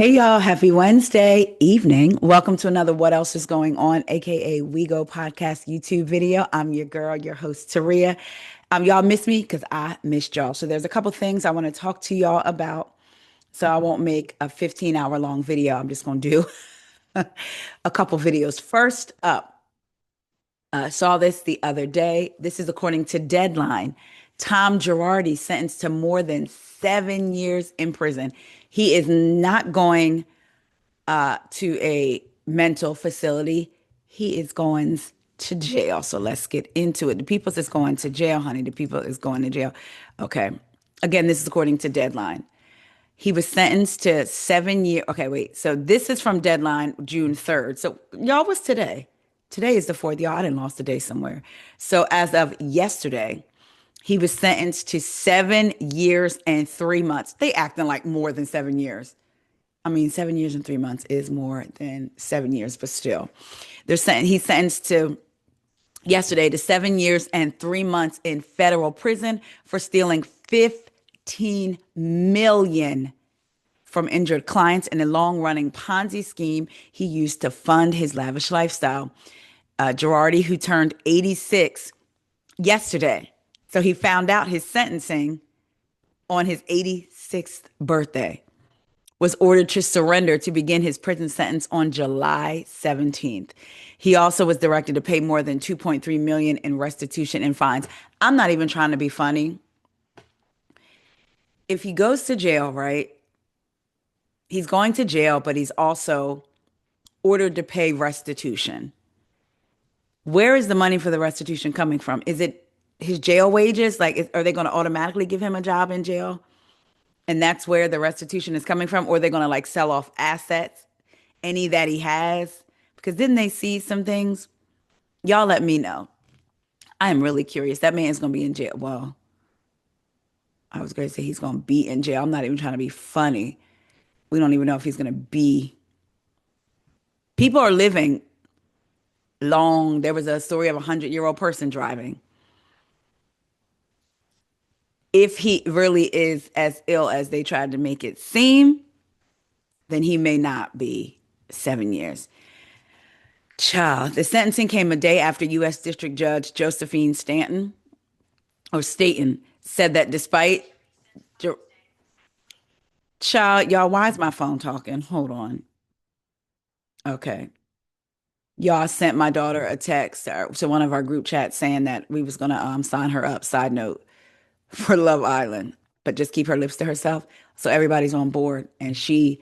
Hey y'all, happy Wednesday evening. Welcome to another What Else is Going On, aka We Go podcast YouTube video. I'm your girl, your host, Taria. Y'all miss me because I missed y'all. So there's a couple things I want to talk to y'all about. So I won't make a 15-hour long video. I'm just gonna do a couple videos. First up, saw this the other day. This is according to Deadline. Tom Girardi sentenced to more than 7 years in prison. He is not going to a mental facility. He is going to jail. So let's get into it. The people is going to jail, honey. The people is going to jail. Okay. Again, this is according to Deadline. He was sentenced to 7 years. Okay, wait. So this is from Deadline, June 3rd. So y'all was today. Today is the 4th. Y'all, I didn't lost a day somewhere. So as of yesterday, he was sentenced to 7 years and 3 months. They acting like more than 7 years. I mean, 7 years and 3 months is more than 7 years, but still, he's sentenced to yesterday to 7 years and 3 months in federal prison for stealing 15 million from injured clients in a long-running Ponzi scheme he used to fund his lavish lifestyle. Girardi, who turned 86 yesterday, so he found out his sentencing on his 86th birthday, was ordered to surrender to begin his prison sentence on July 17th. He also was directed to pay more than 2.3 million in restitution and fines. I'm not even trying to be funny. If he goes to jail, right? He's going to jail, but he's also ordered to pay restitution. Where is the money for the restitution coming from? Is it his jail wages? Like, are they going to automatically give him a job in jail? And that's where the restitution is coming from, or they're going to like sell off assets, any that he has, because didn't they see some things? Y'all let me know. I am really curious. That man is going to be in jail. Well, I was going to say he's going to be in jail. I'm not even trying to be funny. We don't even know if he's going to be. People are living long. There was a story of a 100-year-old person driving. If he really is as ill as they tried to make it seem, then he may not be 7 years. Child, the sentencing came a day after U.S. District Judge Josephine Staten said that despite, child, y'all, why is my phone talking? Hold on. Okay. Y'all sent my daughter a text to one of our group chats saying that we was gonna sign her up, side note, for Love Island, but just keep her lips to herself. So everybody's on board, and she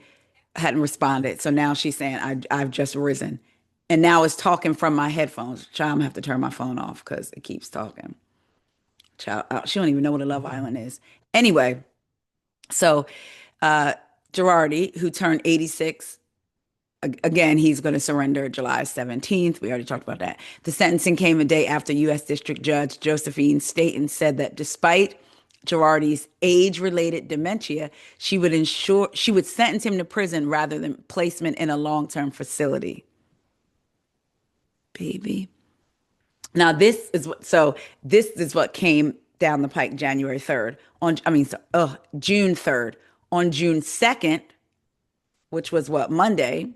hadn't responded. So now she's saying, I've just risen. And now it's talking from my headphones. Child, I'm gonna have to turn my phone off because it keeps talking. Child, she don't even know what a Love Island is. Anyway, so uh Girardi, who turned 86, again, he's going to surrender July 17th. We already talked about that. The sentencing came a day after U.S. District Judge Josephine Staten said that despite Girardi's age-related dementia, she would sentence him to prison rather than placement in a long-term facility. Baby. Now this is what came down the pike January 3rd June 3rd. On June 2nd, which was what, Monday,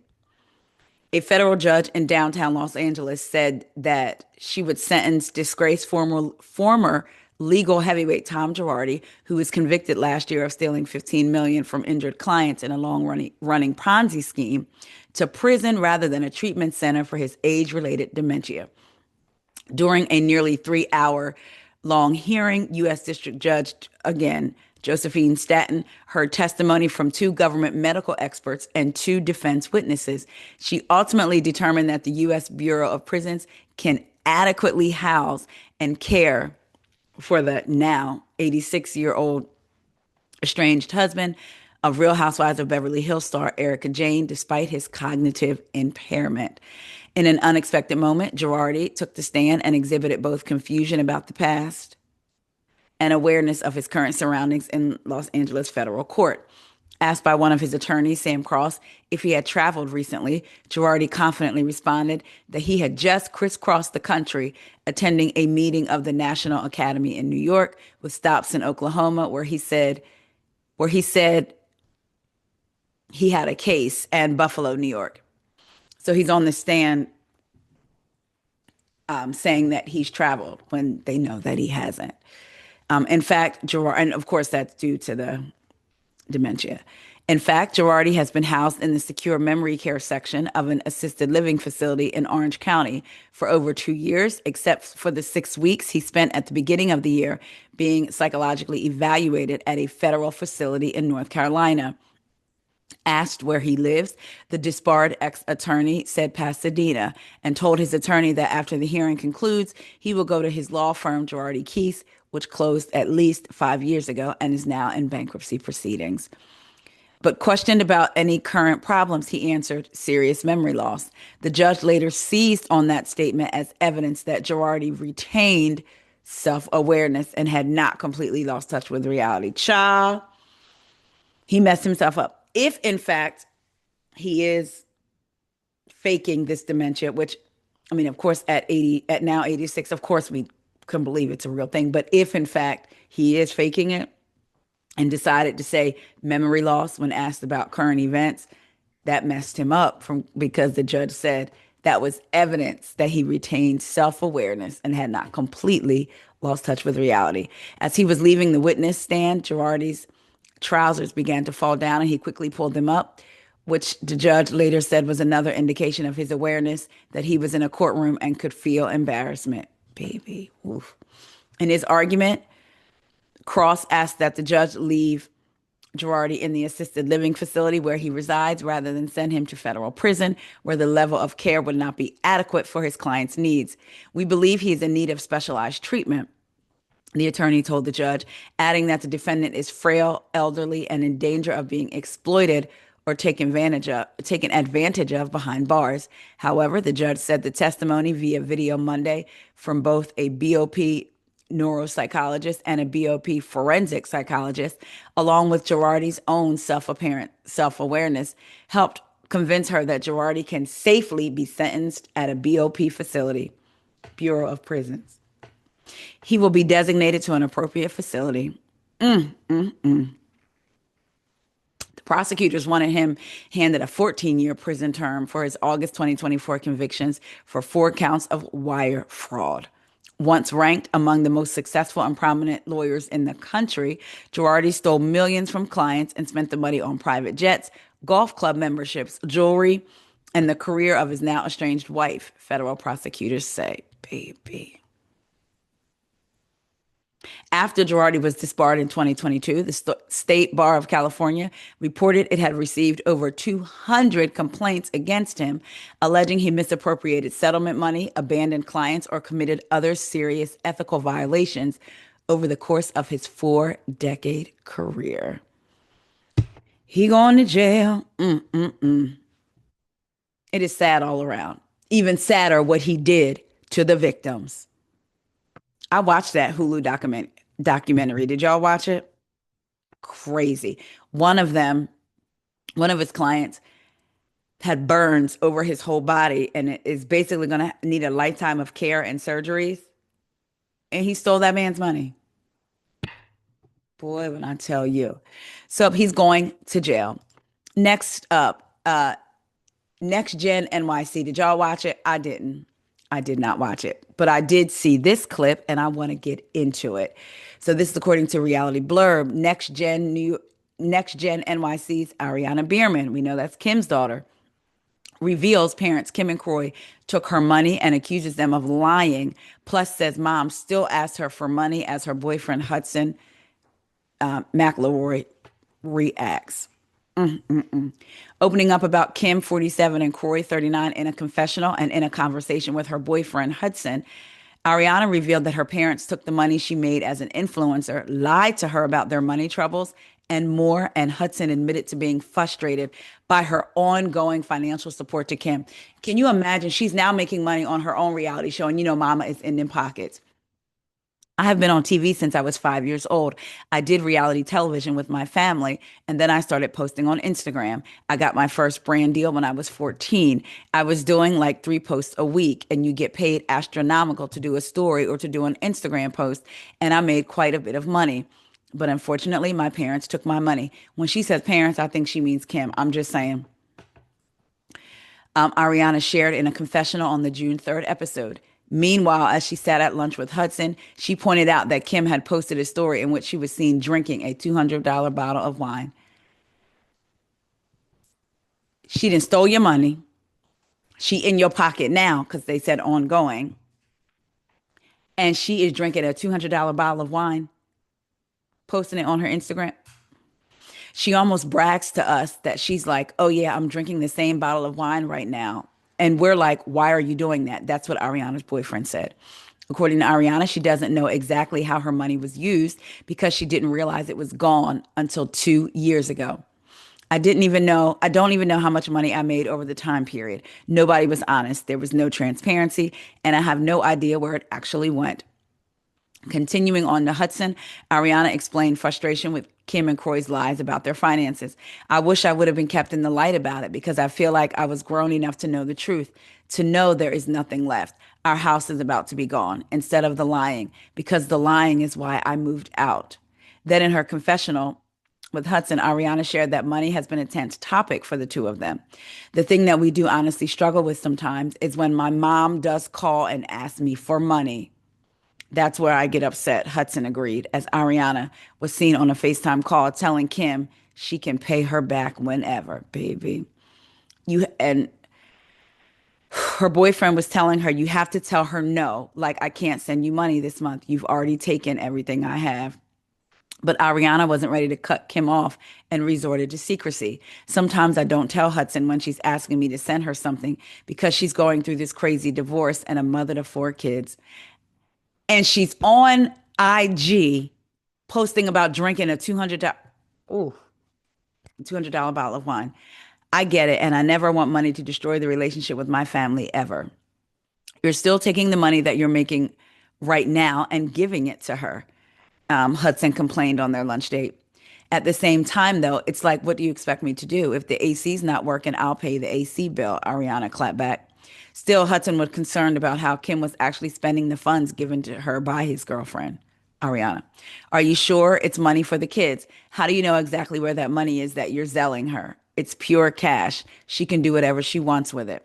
a federal judge in downtown Los Angeles said that she would sentence disgraced former legal heavyweight Tom Girardi, who was convicted last year of stealing 15 million from injured clients in a long running Ponzi scheme, to prison rather than a treatment center for his age-related dementia. During a nearly 3-hour long hearing, U.S. District Judge, again, Josephine Staten, heard testimony from two government medical experts and two defense witnesses. She ultimately determined that the U.S. Bureau of Prisons can adequately house and care for the now 86-year-old estranged husband of Real Housewives of Beverly Hills star Erica Jane, despite his cognitive impairment. In an unexpected moment, Girardi took the stand and exhibited both confusion about the past and awareness of his current surroundings in Los Angeles federal court. Asked by one of his attorneys, Sam Cross, if he had traveled recently, Girardi confidently responded that he had just crisscrossed the country, attending a meeting of the National Academy in New York with stops in Oklahoma, where he said he had a case in Buffalo, New York. So he's on the stand saying that he's traveled when they know that he hasn't. In fact, Girardi, and of course that's due to the dementia. In fact, Girardi has been housed in the secure memory care section of an assisted living facility in Orange County for over 2 years, except for the 6 weeks he spent at the beginning of the year being psychologically evaluated at a federal facility in North Carolina. Asked where he lives, the disbarred ex-attorney said Pasadena and told his attorney that after the hearing concludes, he will go to his law firm, Girardi Keese, which closed at least 5 years ago and is now in bankruptcy proceedings. But questioned about any current problems, he answered serious memory loss. The judge later seized on that statement as evidence that Girardi retained self-awareness and had not completely lost touch with reality. Child, he messed himself up. If, in fact, he is faking this dementia, which, I mean, of course, at 80, at now 86, of course, we couldn't believe it's a real thing. But if, in fact, he is faking it and decided to say memory loss when asked about current events, that messed him up because the judge said that was evidence that he retained self-awareness and had not completely lost touch with reality. As he was leaving the witness stand, Girardi's trousers began to fall down and he quickly pulled them up, which the judge later said was another indication of his awareness that he was in a courtroom and could feel embarrassment. Baby, oof. In his argument, Cross asked that the judge leave Girardi in the assisted living facility where he resides rather than send him to federal prison where the level of care would not be adequate for his client's needs. We believe he is in need of specialized treatment, the attorney told the judge, adding that the defendant is frail, elderly, and in danger of being exploited or taken advantage of behind bars. However, the judge said the testimony via video Monday from both a BOP neuropsychologist and a BOP forensic psychologist, along with Girardi's own self-awareness, helped convince her that Girardi can safely be sentenced at a BOP facility, Bureau of Prisons. He will be designated to an appropriate facility. The prosecutors wanted him handed a 14-year prison term for his August 2024 convictions for 4 counts of wire fraud. Once ranked among the most successful and prominent lawyers in the country, Girardi stole millions from clients and spent the money on private jets, golf club memberships, jewelry, and the career of his now estranged wife, federal prosecutors say. Baby. After Girardi was disbarred in 2022, the State Bar of California reported it had received over 200 complaints against him, alleging he misappropriated settlement money, abandoned clients, or committed other serious ethical violations over the course of his 4-decade career. He going to jail. It is sad all around. Even sadder what he did to the victims. I watched that Hulu documentary. Did y'all watch it? Crazy. One of his clients had burns over his whole body and it is basically going to need a lifetime of care and surgeries. And he stole that man's money. Boy, when I tell you. So he's going to jail. Next up, NextGen NYC. Did y'all watch it? I didn't. I did not watch it, but I did see this clip and I want to get into it. So this is according to Reality Blurb. NextGen NYC's Ariana Beerman, we know that's Kim's daughter, reveals parents Kim and Kroy took her money and accuses them of lying. Plus says mom still asked her for money as her boyfriend Hudson McElroy reacts. Opening up about Kim, 47, and Kroy, 39, in a confessional and in a conversation with her boyfriend, Hudson, Ariana revealed that her parents took the money she made as an influencer, lied to her about their money troubles, and more. And Hudson admitted to being frustrated by her ongoing financial support to Kim. Can you imagine? She's now making money on her own reality show, and mama is in them pockets. I have been on TV since I was 5 years old. I did reality television with my family, and then I started posting on Instagram. I got my first brand deal when I was 14. I was doing like 3 posts a week, and you get paid astronomical to do a story or to do an Instagram post, and I made quite a bit of money. But unfortunately, my parents took my money. When she says parents, I think she means Kim. I'm just saying. Ariana shared in a confessional on the June 3rd episode. Meanwhile, as she sat at lunch with Hudson, she pointed out that Kim had posted a story in which she was seen drinking a $200 bottle of wine. She didn't stole your money. She in your pocket now because they said ongoing. And she is drinking a $200 bottle of wine, posting it on her Instagram. She almost brags to us that she's like, oh, yeah, I'm drinking the same bottle of wine right now. And we're like, why are you doing that? That's what Ariana's boyfriend said. According to Ariana, she doesn't know exactly how her money was used because she didn't realize it was gone until 2 years ago. I don't even know how much money I made over the time period. Nobody was honest. There was no transparency, and I have no idea where it actually went. Continuing on to Hudson, Ariana explained frustration with Kim and Kroy's lies about their finances. I wish I would have been kept in the light about it because I feel like I was grown enough to know the truth, to know there is nothing left. Our house is about to be gone instead of the lying, because the lying is why I moved out. Then in her confessional, with Hudson, Ariana shared that money has been a tense topic for the two of them. The thing that we do honestly struggle with sometimes is when my mom does call and ask me for money. That's where I get upset, Hudson agreed, as Ariana was seen on a FaceTime call telling Kim she can pay her back whenever, baby. You and her boyfriend was telling her, you have to tell her no, like I can't send you money this month. You've already taken everything I have. But Ariana wasn't ready to cut Kim off and resorted to secrecy. Sometimes I don't tell Hudson when she's asking me to send her something because she's going through this crazy divorce and a mother to four kids. And she's on IG posting about drinking a $200 bottle of wine. I get it, and I never want money to destroy the relationship with my family ever. You're still taking the money that you're making right now and giving it to her. Hudson complained on their lunch date. At the same time, though, it's like, what do you expect me to do? If the AC's not working, I'll pay the AC bill, Ariana clapped back. Still, Hudson was concerned about how Kim was actually spending the funds given to her by his girlfriend, Ariana. Are you sure it's money for the kids? How do you know exactly where that money is that you're selling her? It's pure cash. She can do whatever she wants with it.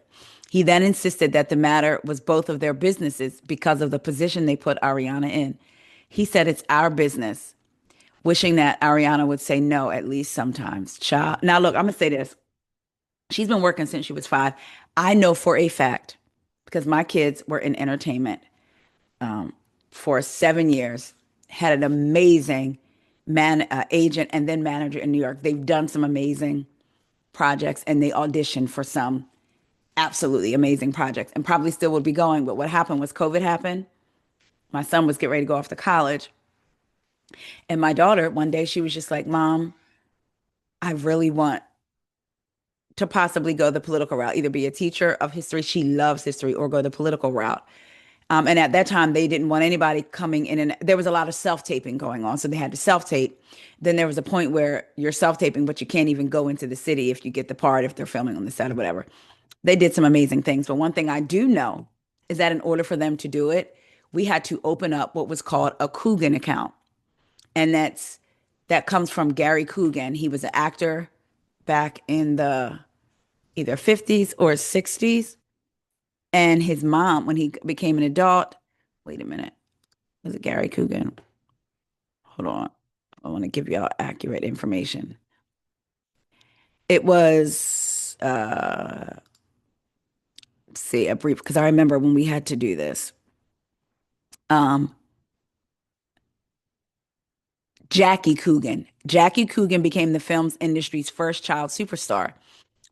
He then insisted that the matter was both of their businesses because of the position they put Ariana in. He said it's our business, wishing that Ariana would say no at least sometimes. Child. Now, look, I'm going to say this. She's been working since she was 5. I know for a fact, because my kids were in entertainment for 7 years, had an amazing agent and then manager in New York. They've done some amazing projects and they auditioned for some absolutely amazing projects and probably still would be going. But what happened was COVID happened. My son was getting ready to go off to college. And my daughter, one day, she was just like, Mom, I really want to possibly go the political route, either be a teacher of history, she loves history, or go the political route. And at that time, they didn't want anybody coming in, and there was a lot of self-taping going on. So they had to self-tape. Then there was a point where you're self-taping, but you can't even go into the city if you get the part, if they're filming on the set or whatever. They did some amazing things. But one thing I do know is that in order for them to do it, we had to open up what was called a Coogan account. And that comes from Gary Coogan. He was an actor back in the either 50s or 60s. And his mom, when he became an adult, wait a minute, was it Gary Coogan? Hold on. I want to give you all accurate information. It was, see, a brief, because I remember when we had to do this. Um, Jackie Coogan. Jackie Coogan became the film's industry's first child superstar.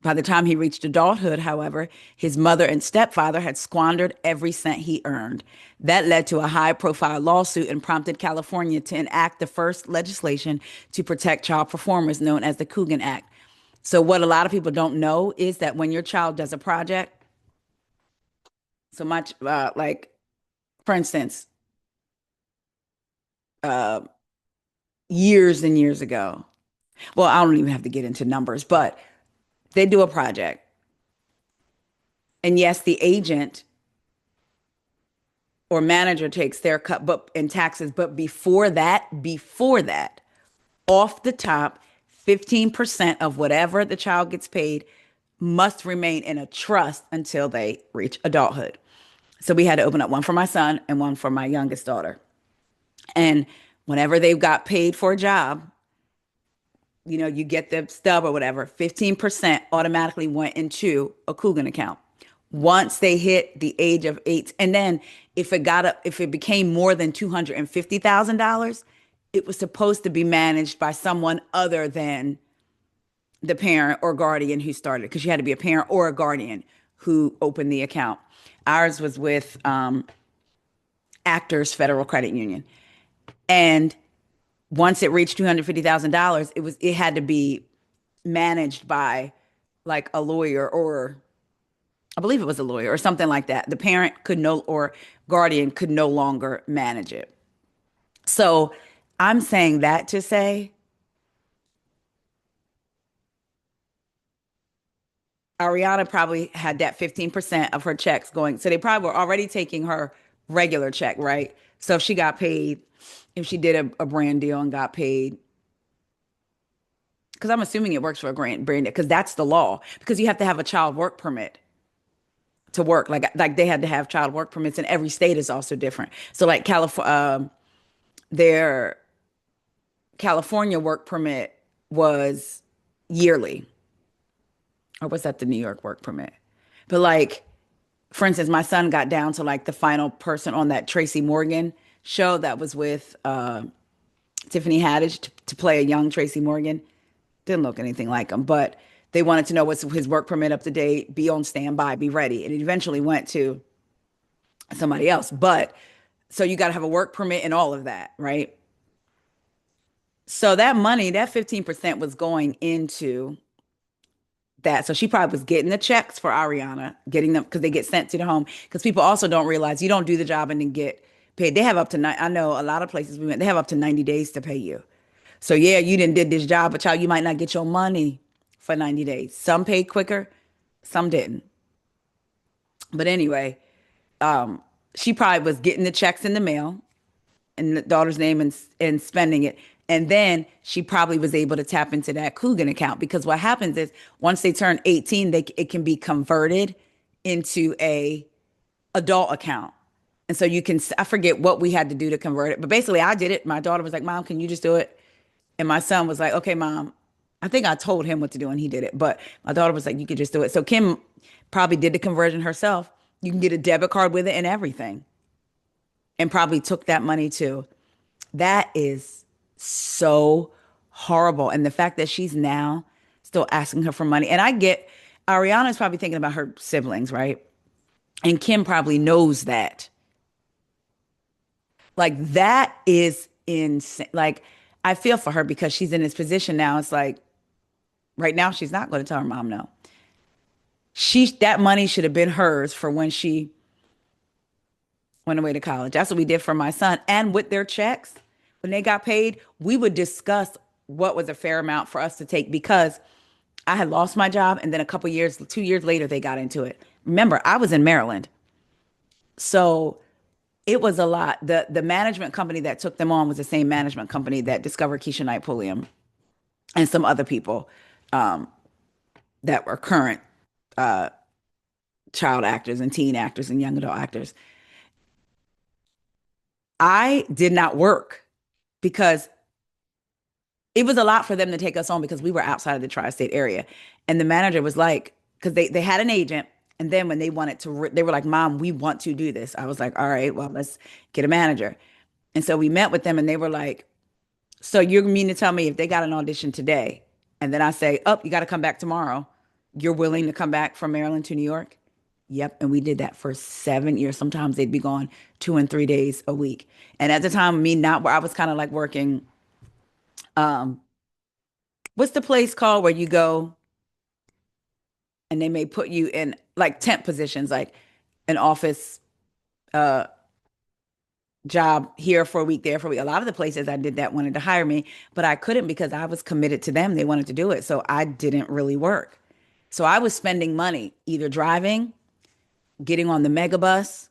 By the time he reached adulthood, however, his mother and stepfather had squandered every cent he earned. That led to a high profile lawsuit and prompted California to enact the first legislation to protect child performers, known as the Coogan Act. So, what a lot of people don't know is that when your child does a project, so much like, for instance, uh, years and years ago, well, I don't even have to get into numbers, but they do a project. And yes, the agent or manager takes their cut but in taxes. But before that, Off the top, 15% of whatever the child gets paid must remain in a trust until they reach adulthood. So we had to open up one for my son and one for my youngest daughter. And whenever they got paid for a job, you get the stub or whatever, 15% automatically went into a Coogan account. Once they hit the age of 8, and then if it became more than $250,000, it was supposed to be managed by someone other than the parent or guardian who started, because you had to be a parent or a guardian who opened the account. Ours was with Actors Federal Credit Union. And once it reached $250,000, it had to be managed by like a lawyer, or I believe it was a lawyer or something like that. The parent could no or guardian could no longer manage it. So I'm saying that to say Ariana probably had that 15% of her checks going. So they probably were already taking her regular check, right? So if she got paid, if she did a brand deal and got paid, because I'm assuming it works for a brand deal, because that's the law, because you have to have a child work permit to work. Like they had to have child work permits, and every state is also different. So like their California work permit was yearly, or was that the New York work permit? But like, for instance, my son got down to like the final person on that Tracy Morgan show that was with Tiffany Haddish to play a young Tracy Morgan. Didn't look anything like him, but they wanted to know what's his work permit up to date, be on standby, be ready. And it eventually went to somebody else. But so you got to have a work permit and all of that, right? So that money, that 15% was going into that. So she probably was getting the checks for Ariana, getting them because they get sent to the home. Because people also don't realize you don't do the job and then get paid. They have up to nine. I know a lot of places we went, they have up to 90 days to pay you. So yeah, you didn't did this job, but child, you might not get your money for 90 days. Some paid quicker, some didn't. But anyway, she probably was getting the checks in the mail in the daughter's name and spending it. And then she probably was able to tap into that Coogan account, because what happens is once they turn 18, it can be converted into a adult account. And so you can, I forget what we had to do to convert it, but basically I did it. My daughter was like, Mom, can you just do it? And my son was like, okay, Mom. I think I told him what to do and he did it, but my daughter was like, you could just do it. So Kim probably did the conversion herself. You can get a debit card with it and everything, and probably took that money too. That is so horrible. And the fact that she's now still asking her for money. And I get Ariana's probably thinking about her siblings, right? And Kim probably knows that. Like that is insane. Like I feel for her because she's in this position now. It's like right now she's not going to tell her mom no. That money should have been hers for when she went away to college. That's what we did for my son. And with their checks, when they got paid, we would discuss what was a fair amount for us to take, because I had lost my job and then a couple years, 2 years later, they got into it. Remember, I was in Maryland. So it was a lot. The management company that took them on was the same management company that discovered Keisha Knight Pulliam and some other people that were current child actors and teen actors and young adult actors. I did not work because it was a lot for them to take us on, because we were outside of the tri-state area. And the manager was like, because they had an agent. And then when they wanted to, they were like, Mom, we want to do this. I was like, all right, well, let's get a manager. And so we met with them and they were like, so you mean to tell me if they got an audition today and then I say, oh, you got to come back tomorrow, you're willing to come back from Maryland to New York? Yep. And we did that for 7 years. Sometimes they'd be gone 2 and 3 days a week. And at the time, me not where I was kind of like working, um, what's the place called where you go and they may put you in like temp positions, like an office uh job here for a week, there for a week. A lot of the places I did that wanted to hire me, but I couldn't because I was committed to them. They wanted to do it. So I didn't really work. So I was spending money either driving, getting on the mega bus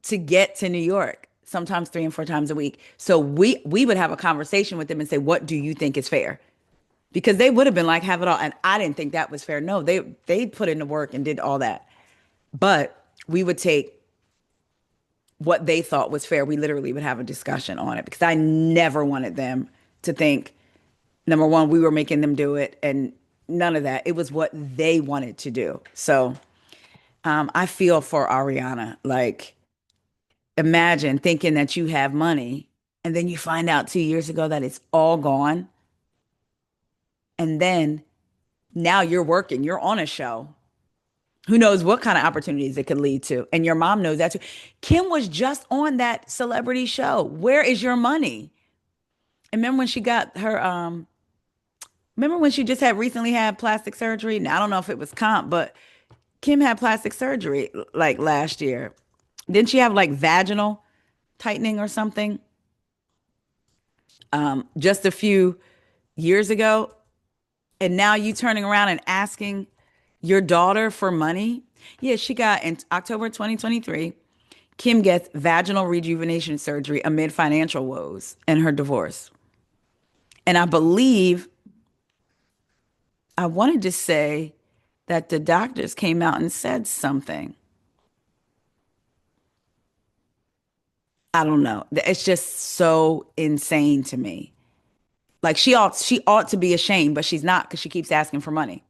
to get to New York. sometimes 3 and 4 times a week. So we would have a conversation with them and say, what do you think is fair? Because they would have been like, have it all. And I didn't think that was fair. No, they put in the work and did all that. But we would take what they thought was fair. We literally would have a discussion on it because I never wanted them to think, number one, we were making them do it and none of that. It was what they wanted to do. So I feel for Ariana. Like, imagine thinking that you have money and then you find out 2 years ago that it's all gone. And then now you're working, you're on a show. Who knows what kind of opportunities it could lead to? And your mom knows that too. Kim was just on that celebrity show. Where is your money? And remember when she got her remember when she just had recently had plastic surgery? Now I don't know if it was comp, but Kim had plastic surgery like last year. Didn't she have like vaginal tightening or something? Just a few years ago. And now you turning around and asking your daughter for money? Yeah, she got in October 2023. Kim gets vaginal rejuvenation surgery amid financial woes and her divorce. And I believe I wanted to say that the doctors came out and said something. I don't know. It's just so insane to me. Like she ought to be ashamed, but she's not because she keeps asking for money.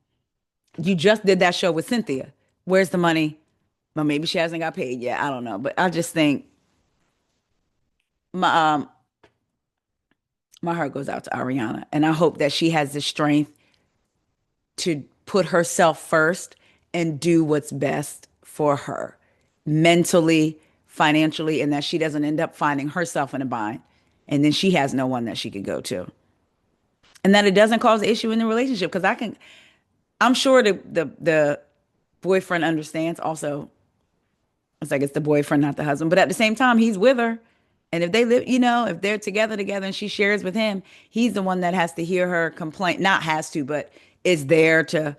You just did that show with Cynthia. Where's the money? Well, maybe she hasn't got paid yet. I don't know. But I just think my my heart goes out to Ariana. And I hope that she has the strength to put herself first and do what's best for her mentally, financially, and that she doesn't end up finding herself in a bind. And then she has no one that she could go to. And that it doesn't cause issue in the relationship. Because I'm sure the boyfriend understands also. It's like it's the boyfriend, not the husband. But at the same time, he's with her. And if they live, if they're together and she shares with him, he's the one that has to hear her complain. Not has to, but is there to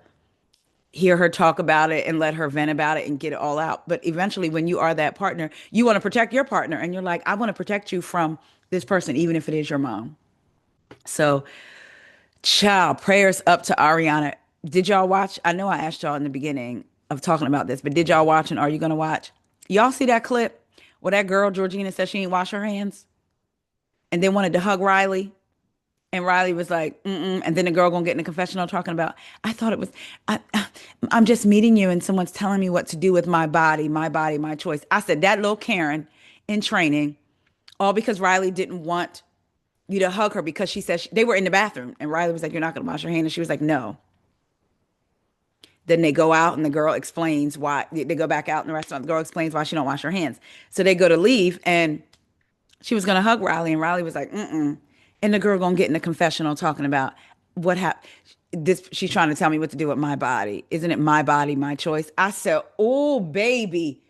hear her talk about it and let her vent about it and get it all out. But eventually, when you are that partner, you want to protect your partner. And you're like, I want to protect you from this person, even if it is your mom. So, child, prayers up to Ariana. Did y'all watch? I know I asked y'all in the beginning of talking about this, but did y'all watch and are you going to watch? Y'all see that clip where that girl, Georgina, said she ain't wash her hands and then wanted to hug Riley? And Riley was like, mm-mm. And then the girl gonna get in a confessional talking about, I thought it was, I'm just meeting you and someone's telling me what to do with my body, my choice. I said, that little Karen in training, all because Riley didn't want you to hug her because she said they were in the bathroom. And Riley was like, you're not gonna wash your hand. And she was like, no. Then they go out and the girl explains why. They go back out in the restaurant. The girl explains why she don't wash her hands. So they go to leave and she was gonna hug Riley, and Riley was like, "Mm-mm." And the girl gonna get in the confessional talking about what happened. This she's trying to tell me what to do with my body. Isn't it my body, my choice? I said, "Oh, baby."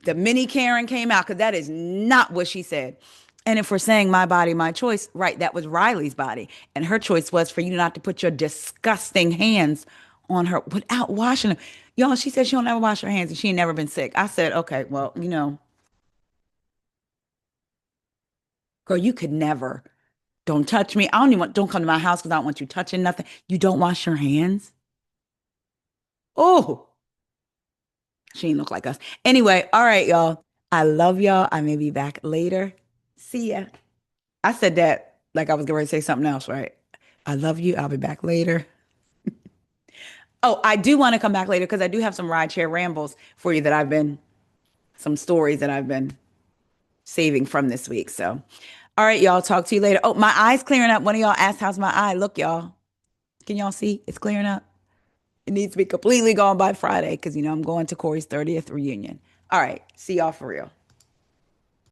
The mini Karen came out because that is not what she said. And if we're saying my body, my choice, right, that was Riley's body. And her choice was for you not to put your disgusting hands on her without washing them. Y'all, she said she don't ever wash her hands and she ain't never been sick. I said, okay, well, girl, you could never. Don't touch me. I don't even don't come to my house because I don't want you touching nothing. You don't wash your hands. Oh, she ain't look like us. Anyway, all right, y'all. I love y'all. I may be back later. See ya. I said that like I was going to say something else, right? I love you. I'll be back later. Oh, I do want to come back later because I do have some rideshare rambles for you that some stories that I've been saving from this week. So, all right, y'all. Talk to you later. Oh, my eye's clearing up. One of y'all asked, how's my eye? Look, y'all. Can y'all see? It's clearing up. It needs to be completely gone by Friday because, I'm going to Corey's 30th reunion. All right. See y'all for real.